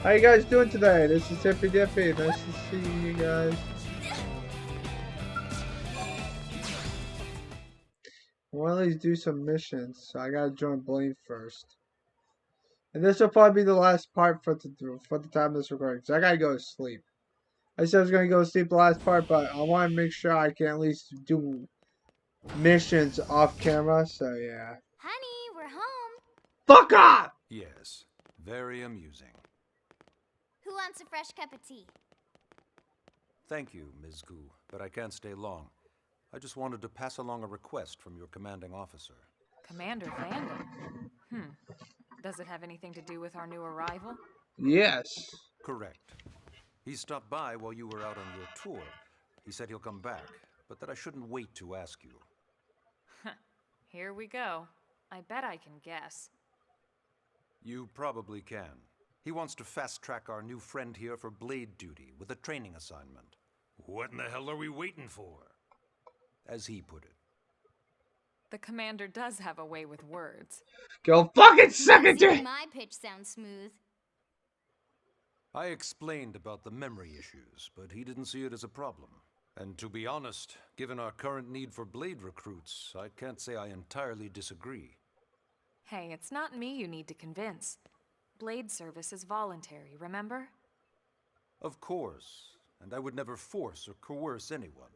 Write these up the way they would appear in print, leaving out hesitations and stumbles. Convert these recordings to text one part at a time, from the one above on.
How you guys doing today? This is Hippy Dippy. Nice to see you guys. I want to at least do some missions, so I gotta join Blade first. And this will probably be the last part for the time of this recording, so I gotta go to sleep. I said I was gonna go to sleep the last part, but I want to make sure I can at least do missions off camera, so yeah. Honey, we're home. Fuck off! Yes, very amusing. Who wants a fresh cup of tea? Thank you, Ms. Gu, but I can't stay long. I just wanted to pass along a request from your commanding officer. Commander Vanden? Does it have anything to do with our new arrival? Yes. Correct. He stopped by while you were out on your tour. He said he'll come back, but that I shouldn't wait to ask you. Here we go. I bet I can guess. You probably can. He wants to fast-track our new friend here for blade duty with a training assignment. What in the hell are we waiting for? As he put it. The commander does have a way with words. Go fucking suck it, Even my pitch sounds smooth. I explained about the memory issues, but he didn't see it as a problem. And to be honest, given our current need for blade recruits, I can't say I entirely disagree. Hey, it's not me you need to convince. Blade service is voluntary, remember? Of course, and I would never force or coerce anyone.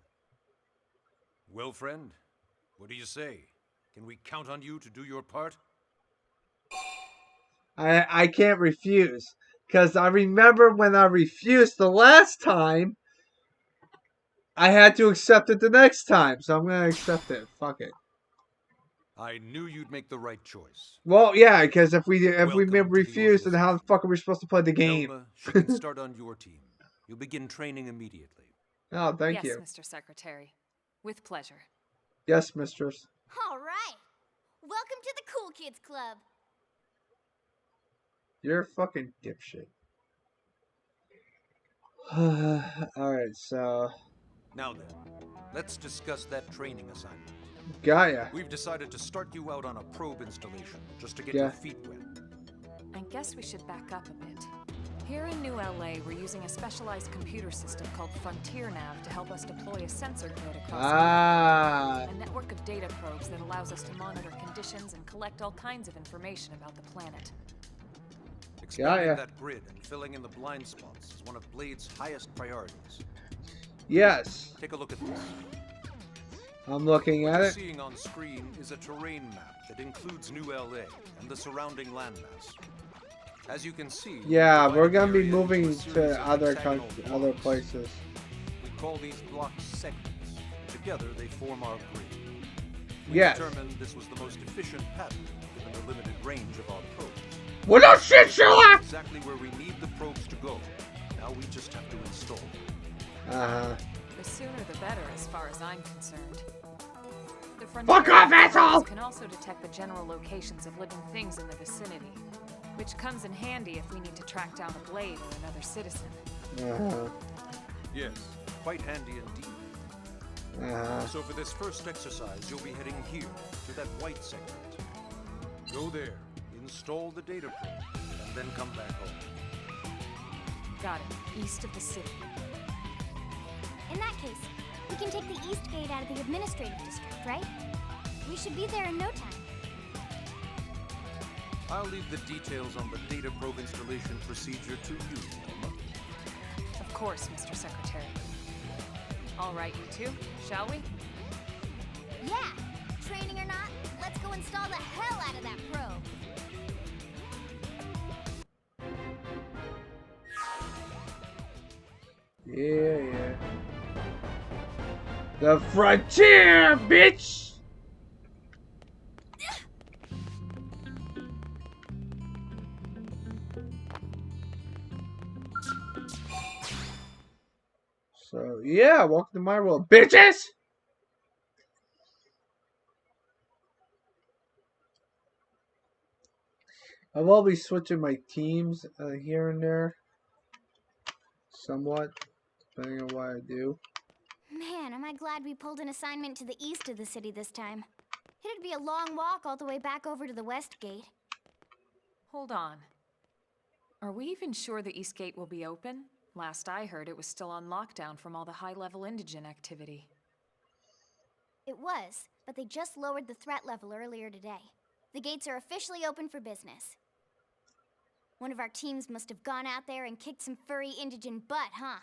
Well, friend, what do you say? Can we count on you to do your part? I can't refuse. Because I remember when I refused the last time, I had to accept it the next time. So I'm going to accept it. Fuck it. I knew you'd make the right choice. Well, yeah, because if we Welcome to the refuse, then how the fuck are we supposed to play the game? Velma, she can start on your team. You'll begin training immediately. Oh, thank yes, you. Mr. Secretary. With pleasure. Yes, mistress. All right. Welcome to the Cool Kids Club. You're a fucking dipshit. Alright, so... Now then, let's discuss that training assignment. Got ya. We've decided to start you out on a probe installation, just to get your feet wet. I guess we should back up a bit. Here in New LA, we're using a specialized computer system called Frontier Nav to help us deploy a sensor grid across a network of data probes that allows us to monitor conditions and collect all kinds of information about the planet. Expanding that grid and filling in the blind spots is one of Blade's highest priorities. Yes. Take a look at this. I'm looking at it. What you're seeing on screen is a terrain map that includes New LA and the surrounding landmass. As you can see, yeah, we're gonna be moving to other places. We call these blocks segments. Together, they form our grid. We determined this was the most efficient pattern given the limited range of our probes. Well, no shit, Sherlock! Exactly where we need the probes to go. Now we just have to install them. The sooner the better, as far as I'm concerned. The Fuck off, asshole! Can also detect the general locations of living things in the vicinity, which comes in handy if we need to track down a blade or another citizen. Yes, quite handy indeed. So for this first exercise, you'll be heading here to that white segment. Go there, install the data probe, and then come back home. Got it. East of the city. In that case, we can take the east gate out of the administrative district, right? We should be there in no time. I'll leave the details on the data probe installation procedure to you, Velma. Of course, Mr. Secretary. All right, you two, shall we? Yeah! Training or not, let's go install the hell out of that probe! Yeah. The frontier, bitch! So, yeah, welcome to my world, bitches! I will be switching my teams here and there. Somewhat, depending on what I do. Man, am I glad we pulled an assignment to the east of the city this time. It'd be a long walk all the way back over to the west gate. Hold on. Are we even sure the East Gate will be open? Last I heard, it was still on lockdown from all the high-level indigen activity. It was, but they just lowered the threat level earlier today. The gates are officially open for business. One of our teams must have gone out there and kicked some furry indigen butt, huh?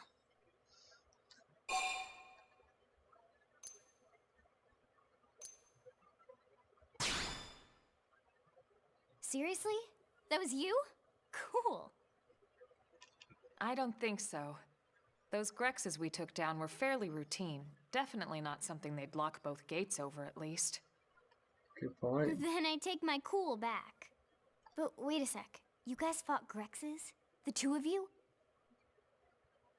Seriously? That was you? Cool. I don't think so. Those Grexes we took down were fairly routine. Definitely not something they'd lock both gates over, at least. Good point. Then I take my cool back. But wait a sec. You guys fought Grexes? The two of you?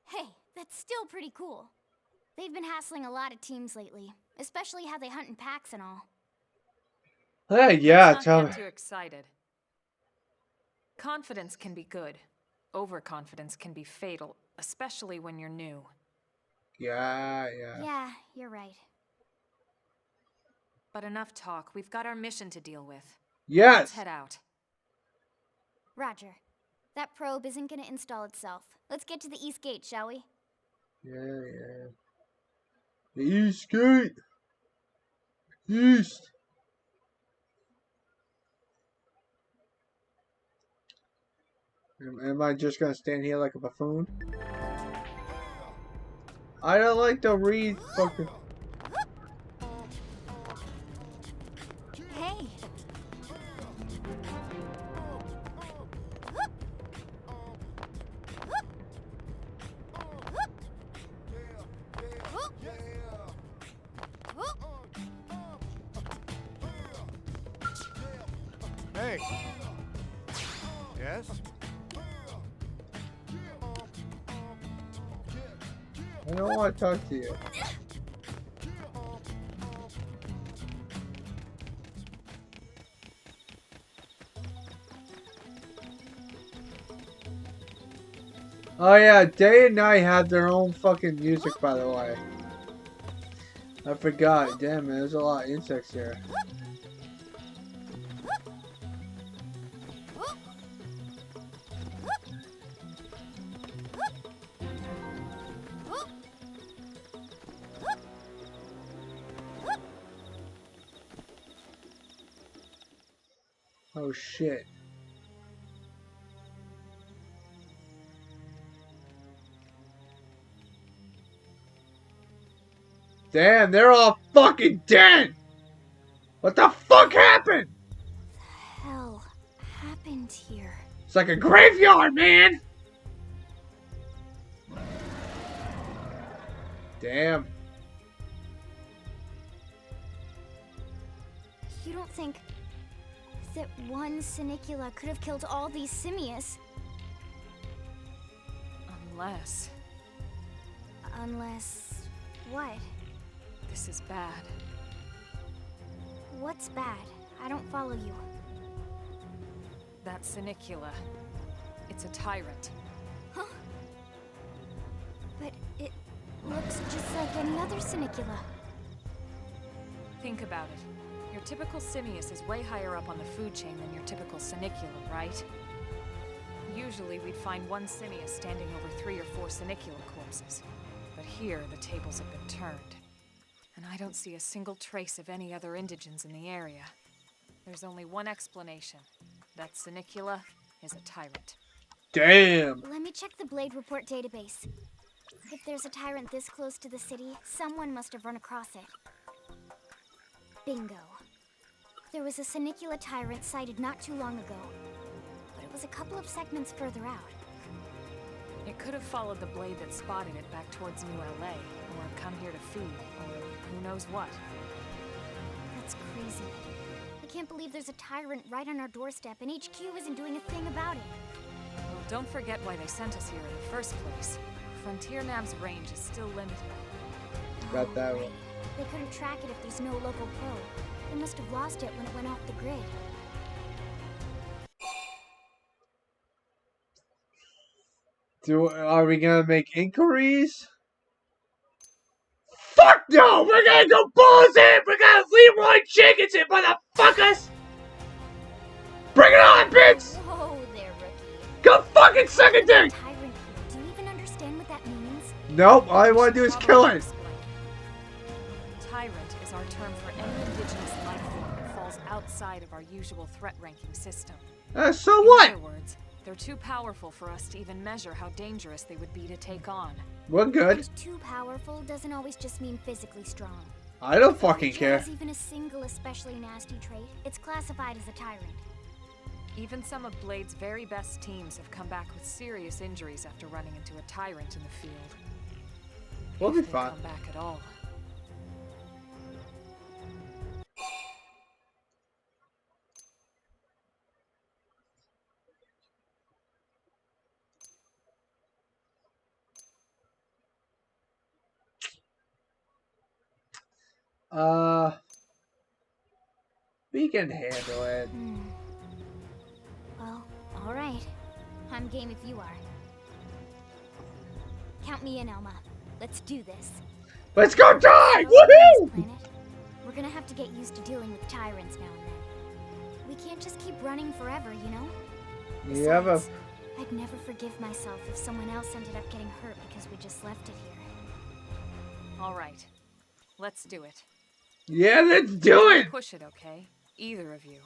Hey, that's still pretty cool. They've been hassling a lot of teams lately, especially how they hunt in packs and all. Hey, yeah, Let's tell not me. get too excited. Confidence can be good. Overconfidence can be fatal, especially when you're new. Yeah. Yeah, you're right. But enough talk. We've got our mission to deal with. Yes. Let's head out. Roger. That probe isn't gonna install itself. Let's get to the East Gate, shall we? Yeah. The East Gate. East. Am I just gonna stand here like a buffoon? I don't like to read fucking. Hey! Hey. Yes? I don't want to talk to you. Oh yeah, day and night have their own fucking music, by the way. I forgot. Damn, man, there's a lot of insects here. Oh shit. Damn, they're all fucking dead! What the fuck happened? Hell happened here? It's like a graveyard, man! Damn. You don't think that one Sinicula could have killed all these simius? Unless... Unless... what? This is bad. What's bad? I don't follow you. That Sinicula. It's a tyrant. Huh? But it looks just like any other Sinicula. Think about it. Your typical simius is way higher up on the food chain than your typical Sinicula, right? Usually we'd find one simius standing over 3 or 4 Sinicula corpses. But here, the tables have been turned. And I don't see a single trace of any other indigens in the area. There's only one explanation. That Sinicula is a tyrant. Damn. Let me check the Blade Report database. If there's a tyrant this close to the city, someone must have run across it. Bingo. There was a Sinicula tyrant sighted not too long ago, but it was a couple of segments further out. It could have followed the blade that spotted it back towards New LA, or come here to feed, or who knows what. That's crazy. I can't believe there's a tyrant right on our doorstep and HQ isn't doing a thing about it. Well, don't forget why they sent us here in the first place. Frontier Nav's range is still limited. Got that right. one. They couldn't track it if there's no local probe. They must have lost it when it went off the grid. Are we gonna make inquiries? Fuck no! We're gonna go balls in! We're gonna Leroy Jenkins it, motherfuckers! Bring it on, bitch! Whoa there, rookie. Go fucking suck a dick! Tyrant here. Do you even understand what that means? Nope, all I want to do is kill it. Tyrant is our term for any indigenous life form that falls outside of our usual threat ranking system. So what? In other words, they're too powerful for us to even measure how dangerous they would be to take on. We're good. And too powerful doesn't always just mean physically strong. I don't If a fucking creature care. has even a single especially nasty trait, it's classified as a tyrant. Even some of Blade's very best teams have come back with serious injuries after running into a tyrant in the field. We'll be If they fine. come back at all. We can handle it. Well, alright. I'm game if you are. Count me in, Elma. Let's do this. Let's go die! So, on this Woohoo! planet, we're gonna have to get used to dealing with tyrants now and then. We can't just keep running forever, you know? You have a... Besides, I'd never forgive myself if someone else ended up getting hurt because we just left it here. All right. Let's do it. Yeah, let's do it! Push it, okay? Either of you.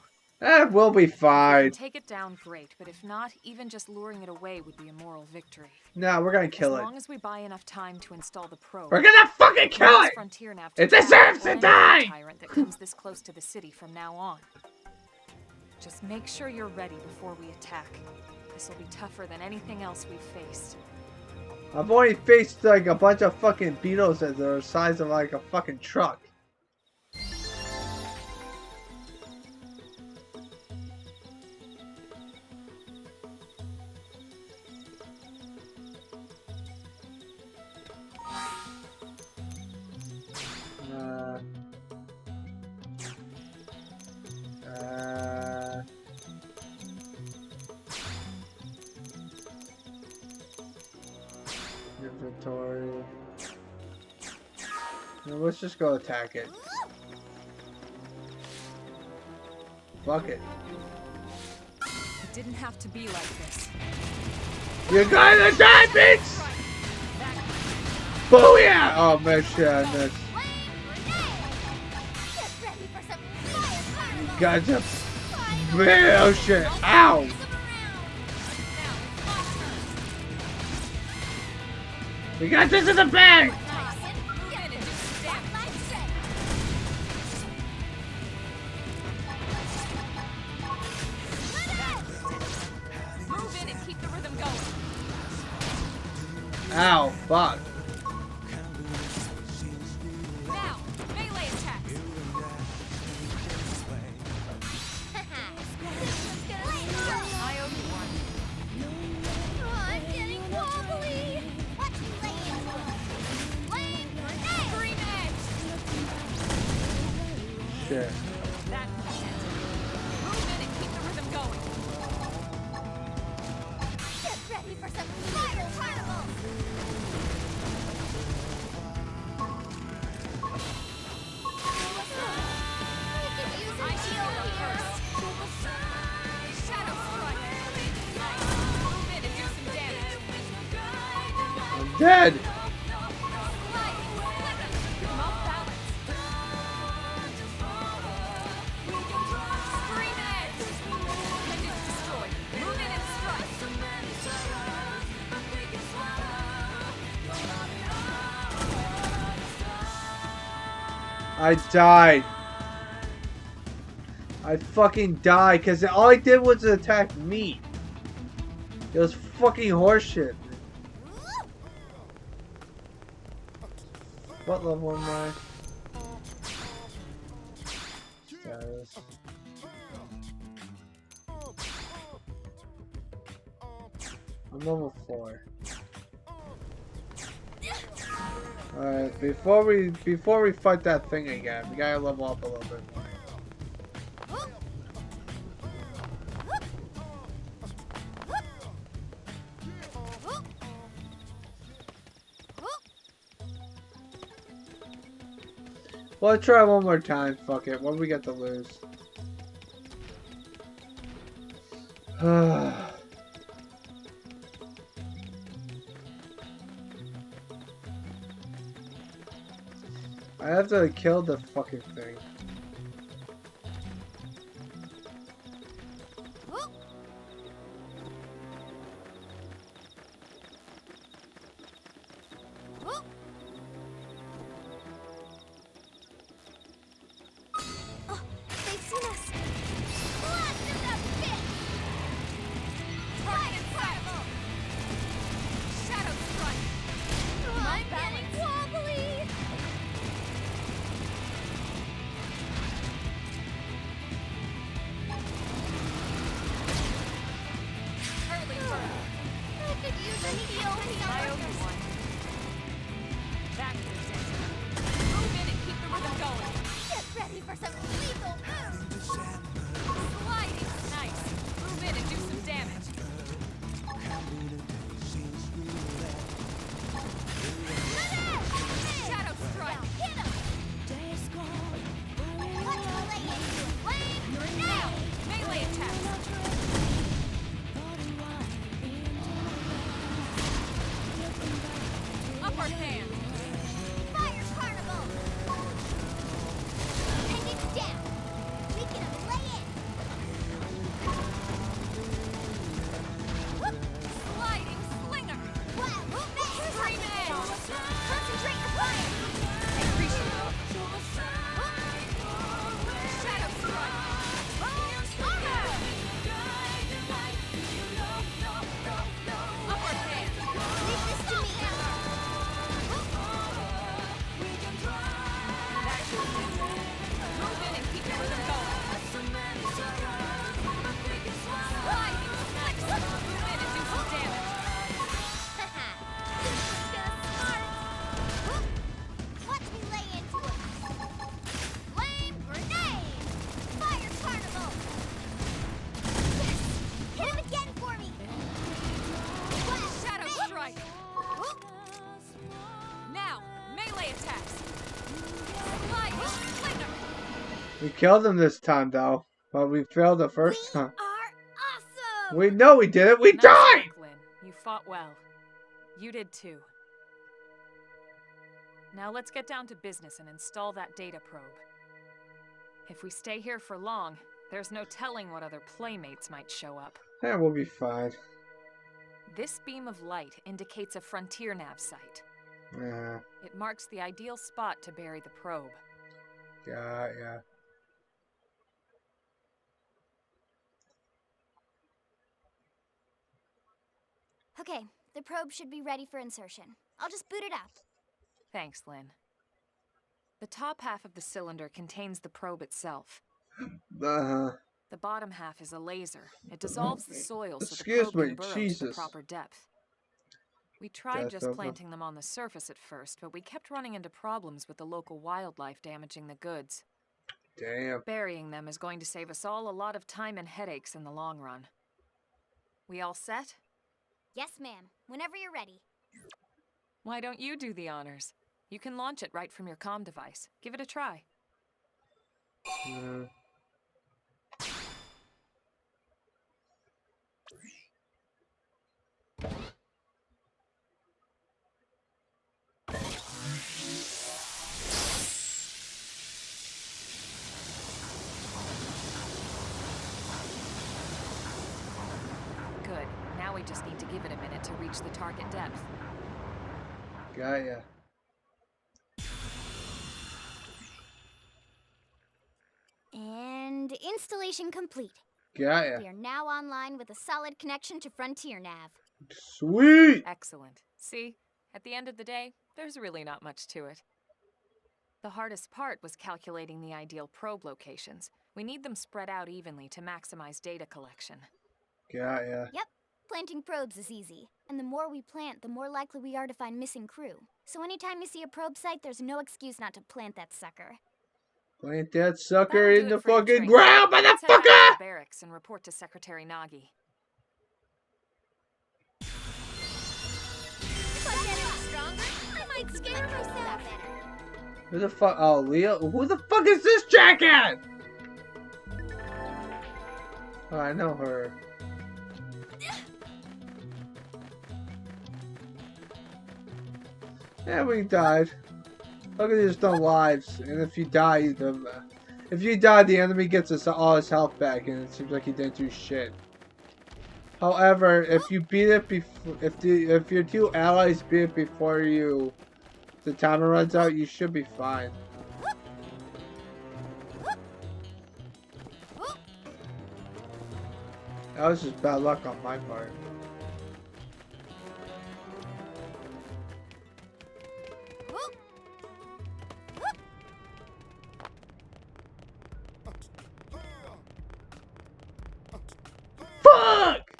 We'll be If we fine. can take it down, great, but if not, even just luring it away would be a moral victory. No, we're gonna kill As it. long as we buy enough time to install the probe. We're gonna fucking kill it! Frontier nav It to deserves to any die! tyrant that comes this close to the city from now on. Just make sure you're ready before we attack. This will be tougher than anything else we've faced. I've only faced like a bunch of fucking beetles that are the size of like a fucking truck. Inventory. No, let's just go attack it. Fuck it. It didn't have to be like this. You gotta die, bitch! Booyah! Oh, man, shit, I missed. You gotcha. Oh, shit. Ow! We got this in the bag! Move in and keep the rhythm going. Ow, fuck. Now, melee attacks. I owe you one. I'm getting wobbly! What's flame? Flame grenade! Green edge. Shit. That was it. Move in and keep the rhythm going. Get ready for some fire carnivals! We could use a I should heal go here! first. Shadow strike. Move in and do some damage. I'm dead! Come off balance. Scream edge. Appendage destroyed. Move in and strike. I died. I fucking died because all I did was attack me. It was fucking horseshit. What level am I? Status. I'm level 4. Alright, before we fight that thing again, we gotta level up a little bit more. Well, let's try one more time. Fuck it. What do we got to lose? I have to kill the fucking thing. We killed him this time, though, but we failed the first time. We are awesome! We know we did it. We Nice died. work, Lynn. You fought well. You did too. Now let's get down to business and install that data probe. If we stay here for long, there's no telling what other playmates might show up. Yeah, we'll be fine. This beam of light indicates a frontier nav site. Yeah. It marks the ideal spot to bury the probe. Yeah. Okay, the probe should be ready for insertion. I'll just boot it up. Thanks, Lynn. The top half of the cylinder contains the probe itself. The bottom half is a laser. It dissolves the soil so the probe can burrow to the proper depth. We tried just planting them on the surface at first, but we kept running into problems with the local wildlife damaging the goods. Damn. Burying them is going to save us all a lot of time and headaches in the long run. We all set? Yes, ma'am. Whenever you're ready. Why don't you do the honors? You can launch it right from your comm device. Give it a try. Good. Now we just need to give it a minute to reach the target depth. Got ya. And installation complete. Got ya. We are now online with a solid connection to Frontier Nav. Sweet. Excellent. See, at the end of the day, there's really not much to it. The hardest part was calculating the ideal probe locations. We need them spread out evenly to maximize data collection. Got ya. Yep, planting probes is easy. And the more we plant, the more likely we are to find missing crew. So anytime you see a probe site, there's no excuse not to plant that sucker. Plant that sucker That'll in do the it for your fucking training. ground, Let's head back to motherfucker! the barracks and report to Secretary Nagi. If I get any stronger, I might scare myself. Who the fuck? Oh, Leo? Who the fuck is this jackass? Oh, I know her. Yeah, we died. Look at these no lives, and if you die, the enemy gets all his health back, and it seems like he didn't do shit. However, if you beat it before, if your two allies beat it before the timer runs out, you should be fine. That was just bad luck on my part. Fuck!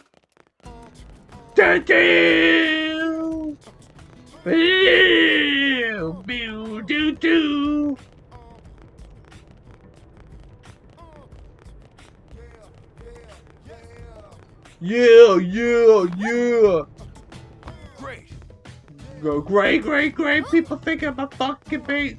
Do-do! Do-do-do! Yeah, yeah, yeah! Great! Go great, great, great! People think I'm a fucking bait!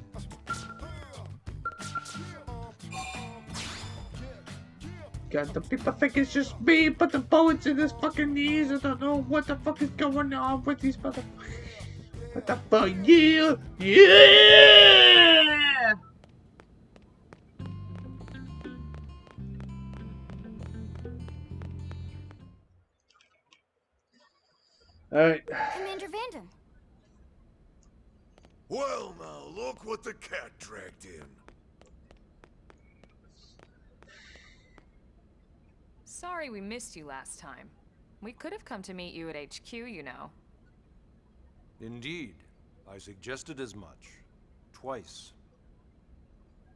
God, the people think it's just me, but the bullets in his fucking knees. I don't know what the fuck is going on with these motherfuckers. What the fuck? Yeah! Yeah! Alright. Commander Vanden. Well, now, look what the cat dragged in. Sorry we missed you last time. We could have come to meet you at HQ, you know. Indeed. I suggested as much. Twice.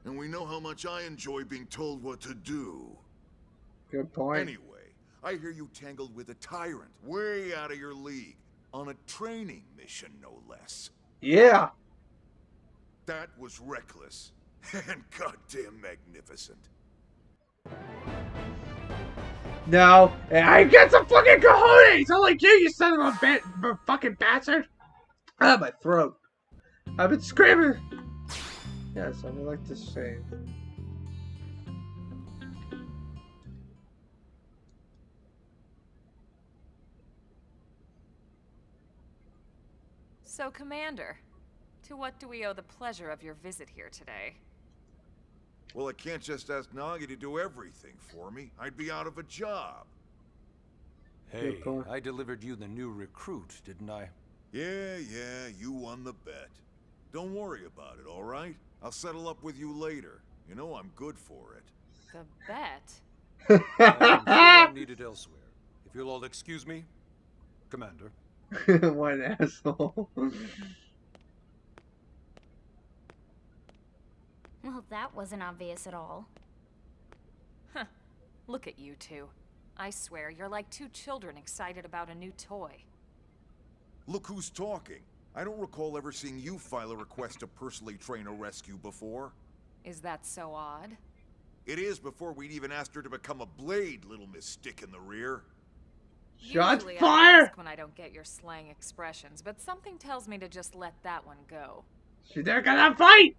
And we know how much I enjoy being told what to do. Good point. Anyway, I hear you tangled with a tyrant, way out of your league, on a training mission, no less. Yeah! That was reckless, and goddamn magnificent. No, I get some fucking cojones! I'm like you son of a fucking bastard! Ah, my throat. I've been screaming. Yes, I would like to say. So, Commander, to what do we owe the pleasure of your visit here today? Well, I can't just ask Nagi to do everything for me. I'd be out of a job. Hey, I delivered you the new recruit, didn't I? Yeah, you won the bet. Don't worry about it, all right? I'll settle up with you later. You know I'm good for it. The bet? I'm sure I'm needed elsewhere. If you'll all excuse me, Commander. What an asshole. Well, that wasn't obvious at all. Huh. Look at you two. I swear, you're like two children excited about a new toy. Look who's talking. I don't recall ever seeing you file a request to personally train a rescue before. Is that so odd? It is before we'd even asked her to become a blade, little Miss Stick in the Rear. Shots Usually fired! I ask when I don't get your slang expressions, but something tells me to just let that one go. They're gonna fight!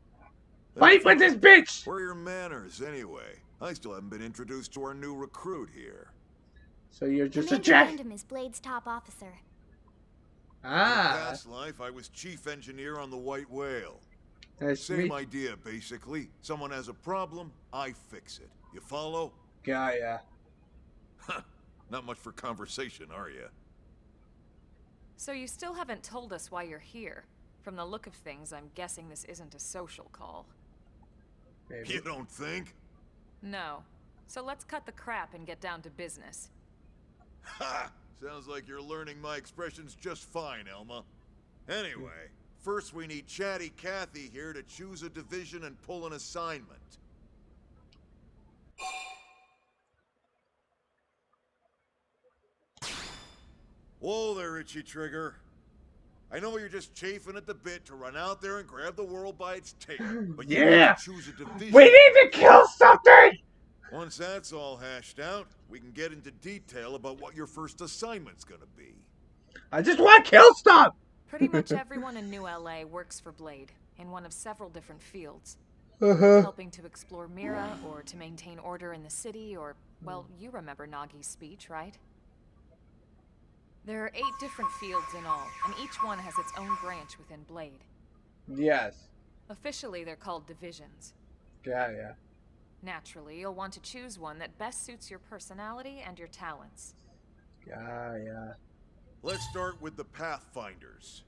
Fight with this bitch! Where are your manners, anyway? I still haven't been introduced to our new recruit here. So you're just Commander a jack. Vanden is Blade's top officer. In Ah. past life, I was chief engineer on the White Whale. Nice to Same meet. idea, basically. Someone has a problem, I fix it. You follow? Yeah. Not much for conversation, are you? So you still haven't told us why you're here. From the look of things, I'm guessing this isn't a social call. Maybe. You don't think? No. So let's cut the crap and get down to business. Ha! Sounds like you're learning my expressions just fine, Elma. Anyway, first we need Chatty Cathy here to choose a division and pull an assignment. Whoa there, Itchy Trigger. I know you're just chafing at the bit to run out there and grab the world by its tail, but you need to choose a division. We need to kill something! Once that's all hashed out, we can get into detail about what your first assignment's gonna be. I just want to kill stuff! Pretty much everyone in New LA works for Blade, in one of several different fields. Uh-huh. Helping to explore Mira, or to maintain order in the city, or, well, you remember Nagi's speech, right? There are 8 different fields in all, and each one has its own branch within Blade. Yes. Officially, they're called divisions. Yeah. Naturally, you'll want to choose one that best suits your personality and your talents. Yeah. Let's start with the Pathfinders.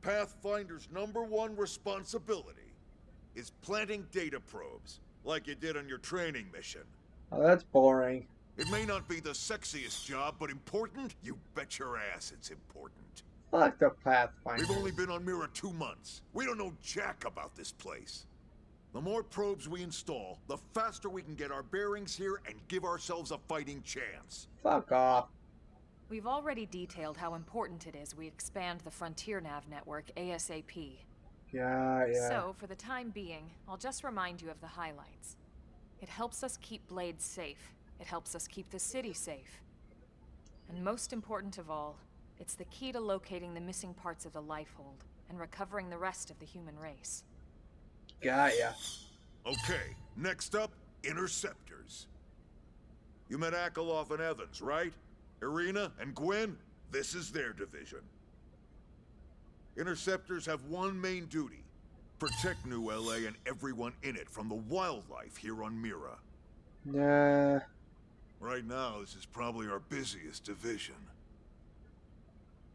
Pathfinder's #1 responsibility is planting data probes, like you did on your training mission. Oh, that's boring. It may not be the sexiest job, but important? You bet your ass it's important. Fuck the Pathfinder. We've only been on Mira 2 months. We don't know jack about this place. The more probes we install, the faster we can get our bearings here and give ourselves a fighting chance. Fuck off. We've already detailed how important it is we expand the Frontier Nav network ASAP. Yeah. So, for the time being, I'll just remind you of the highlights. It helps us keep Blade safe. It helps us keep the city safe. And most important of all, it's the key to locating the missing parts of the Lifehold and recovering the rest of the human race. Yeah. Okay, next up, Interceptors. You met Akalov and Evans, right? Irina and Gwen, this is their division. Interceptors have one main duty: protect New LA and everyone in it from the wildlife here on Mira. Nah. Right now, this is probably our busiest division.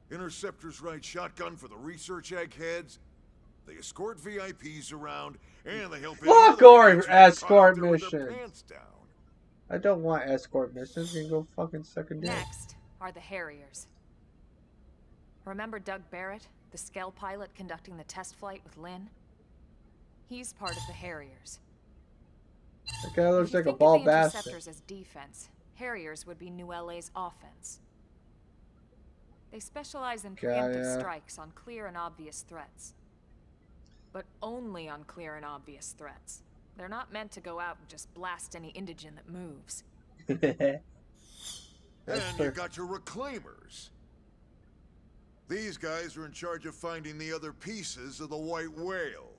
Interceptors ride shotgun for the research eggheads, they escort VIPs around, and they help Fuck our escort mission. I don't want escort missions. You can go fucking suck a dick. Next are the Harriers. Remember Doug Barrett, the Skell pilot conducting the test flight with Lynn? He's part of the Harriers. That guy looks like a If you ball think of the bastard. Interceptors as defense, Harriers would be New LA's offense. They specialize in preemptive strikes on clear and obvious threats. But only on clear and obvious threats. They're not meant to go out and just blast any indigent that moves. And you got your Reclaimers. These guys are in charge of finding the other pieces of the White Whale.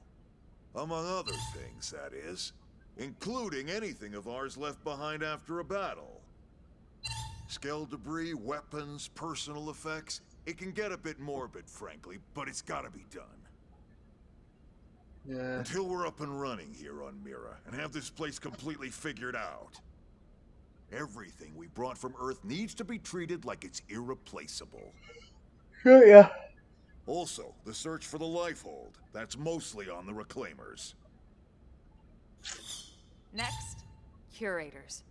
Among other things, that is. Including anything of ours left behind after a battle. Skell debris, weapons, personal effects. It can get a bit morbid, frankly, but it's gotta be done. Yeah. Until we're up and running here on Mira and have this place completely figured out. Everything we brought from Earth needs to be treated like it's irreplaceable. Sure, yeah. Also, the search for the Lifehold. That's mostly on the Reclaimers. Next, Curators.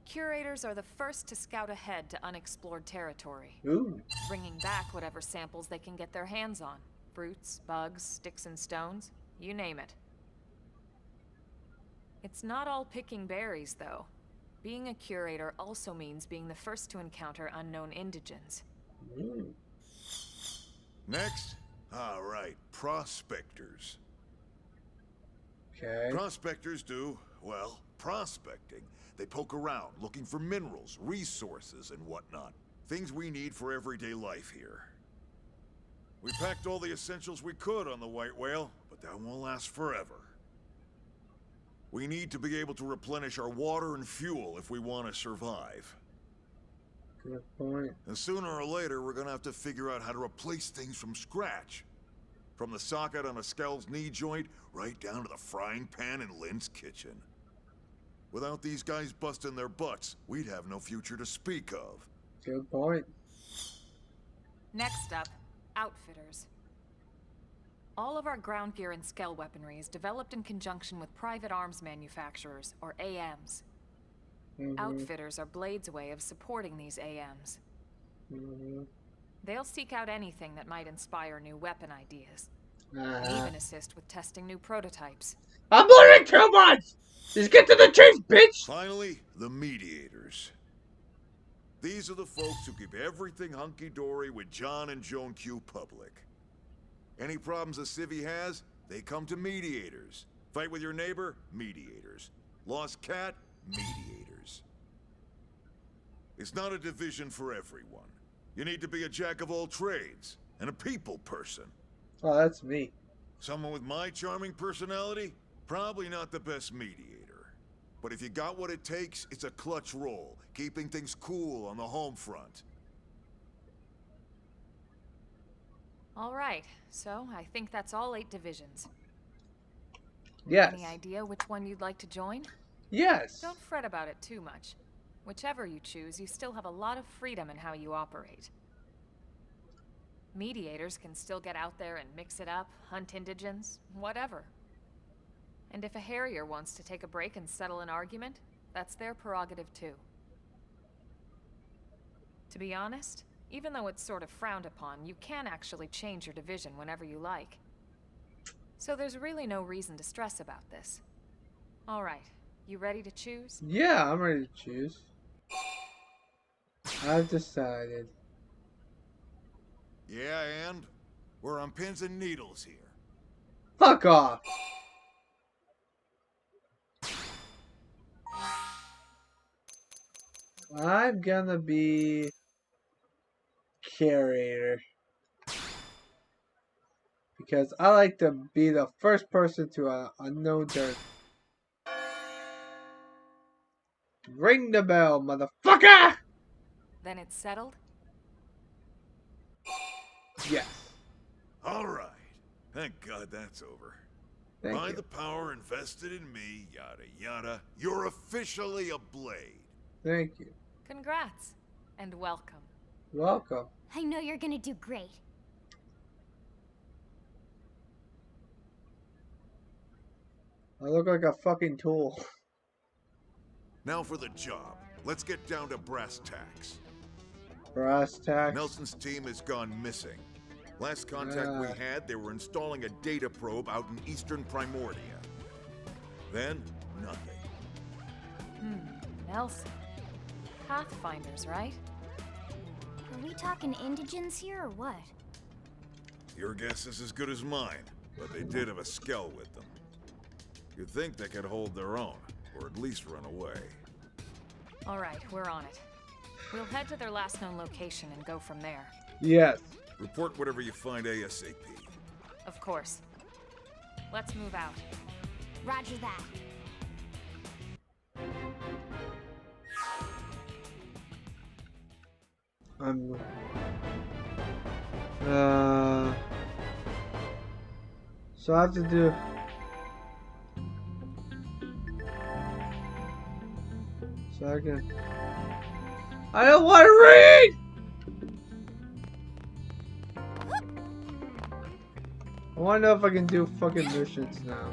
Curators are the first to scout ahead to unexplored territory. Ooh. Bringing back whatever samples they can get their hands on. Fruits, bugs, sticks and stones, you name it. It's not all picking berries, though. Being a curator also means being the first to encounter unknown indigents. Ooh. Next? Alright, Prospectors. Okay. Prospectors do, well, prospecting. They poke around, looking for minerals, resources, and whatnot. Things we need for everyday life here. We packed all the essentials we could on the White Whale, but that won't last forever. We need to be able to replenish our water and fuel if we want to survive. Good point. And sooner or later, we're gonna have to figure out how to replace things from scratch. From the socket on a Skell's knee joint, right down to the frying pan in Lynn's kitchen. Without these guys busting their butts, we'd have no future to speak of. Good point. Next up, Outfitters. All of our ground gear and Skell weaponry is developed in conjunction with private arms manufacturers, or AMs. Outfitters are Blade's way of supporting these AMs. They'll seek out anything that might inspire new weapon ideas. And even assist with testing new prototypes. I'm learning too much! Just get to the chase, bitch! Finally, the Mediators. These are the folks who keep everything hunky-dory with John and Joan Q public. Any problems a civvy has, they come to Mediators. Fight with your neighbor? Mediators. Lost cat? Mediators. It's not a division for everyone. You need to be a jack of all trades, and a people person. Oh, that's me. Someone with my charming personality? Probably not the best mediator. But if you got what it takes, it's a clutch role, keeping things cool on the home front. Alright, so I think that's all 8 divisions. Yes. Any idea which one you'd like to join? Yes. Don't fret about it too much. Whichever you choose, you still have a lot of freedom in how you operate. Mediators can still get out there and mix it up, hunt indigents, whatever. And if a Harrier wants to take a break and settle an argument, that's their prerogative too. To be honest, even though it's sort of frowned upon, you can actually change your division whenever you like. So there's really no reason to stress about this. Alright, you ready to choose? Yeah, I'm ready to choose. I've decided. Yeah, and? We're on pins and needles here. Fuck off! I'm gonna be curator. Because I like to be the first person to unknown dirt. Ring the bell, motherfucker! Then it's settled? Yes. All right. Thank God that's over. Thank By you. the power invested in me, yada yada, you're officially a Blade. Thank you. Congrats, and welcome. Welcome. I know you're gonna do great. I look like a fucking tool. Now for the job. Let's get down to brass tacks. Brass tacks. Nelson's team has gone missing. Last contact we had, they were installing a data probe out in eastern Primordia. Then, nothing. Nelson. Pathfinders, right? Are we talking indigents here or what? Your guess is as good as mine, but they did have a skell with them. You'd think they could hold their own, or at least run away. Alright, we're on it. We'll head to their last known location and go from there. Yes. Report whatever you find ASAP. Of course. Let's move out. Roger that. So I have to do. Second. I don't want to read! I want to know if I can do fucking missions now.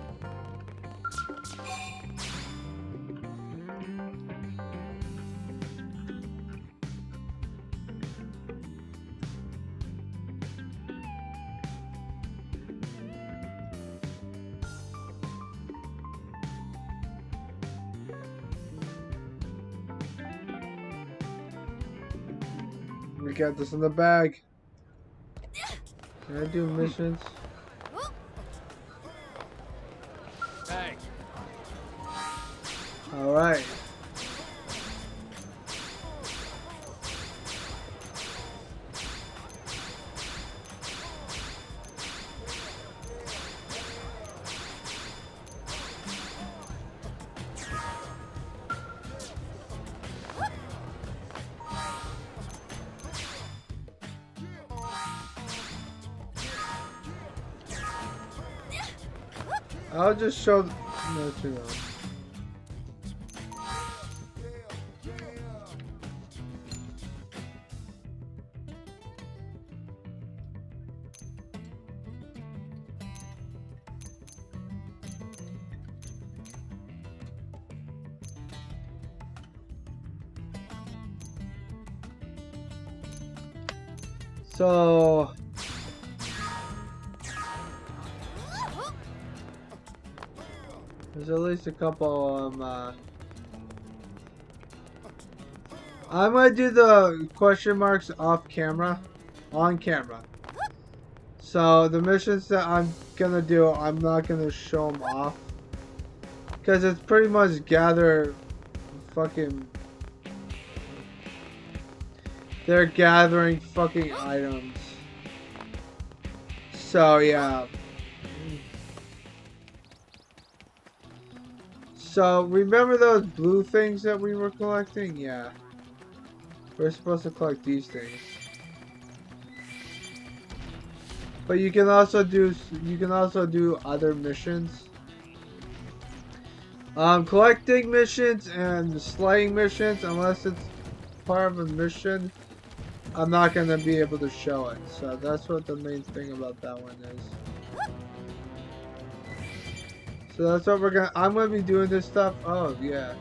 We got this in the bag. Can I do missions? Hey. Alright. I'll just show. No, too long. So. There's at least a couple I'm gonna do the question marks off camera, on camera. So the missions that I'm gonna do, I'm not gonna show them off. Because it's pretty much gather fucking... They're gathering fucking items. So yeah. So, remember those blue things that we were collecting? Yeah. We're supposed to collect these things. But you can also do other missions. Collecting missions and slaying missions, unless it's part of a mission, I'm not gonna be able to show it. So that's what the main thing about that one is. So that's what I'm gonna be doing this stuff. Oh yeah.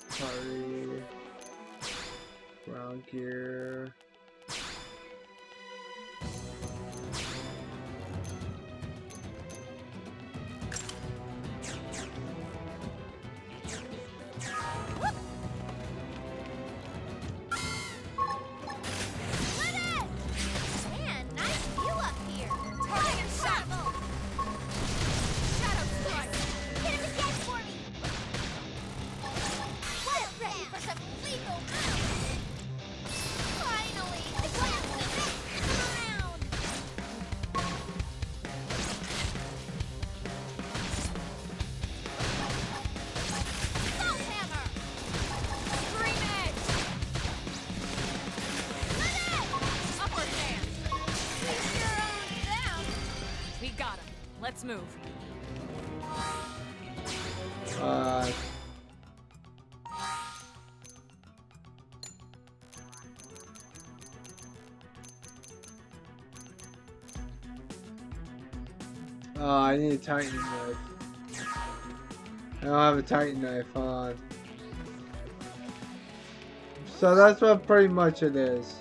Party, ground gear. Let's move. I need a Titan knife. I don't have a Titan knife, hold on. So that's what pretty much it is.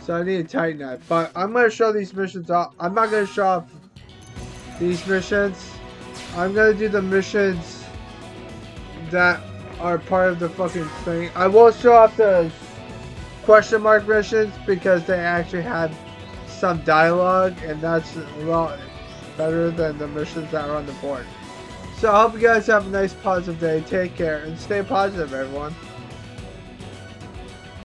So I need a Titan knife, but I'm gonna show these missions off. I'm not gonna show off these missions. I'm gonna do the missions that are part of the fucking thing. I will show off the question mark missions because they actually had some dialogue, and that's a lot better than the missions that are on the board. So I hope you guys have a nice positive day. Take care and stay positive, everyone.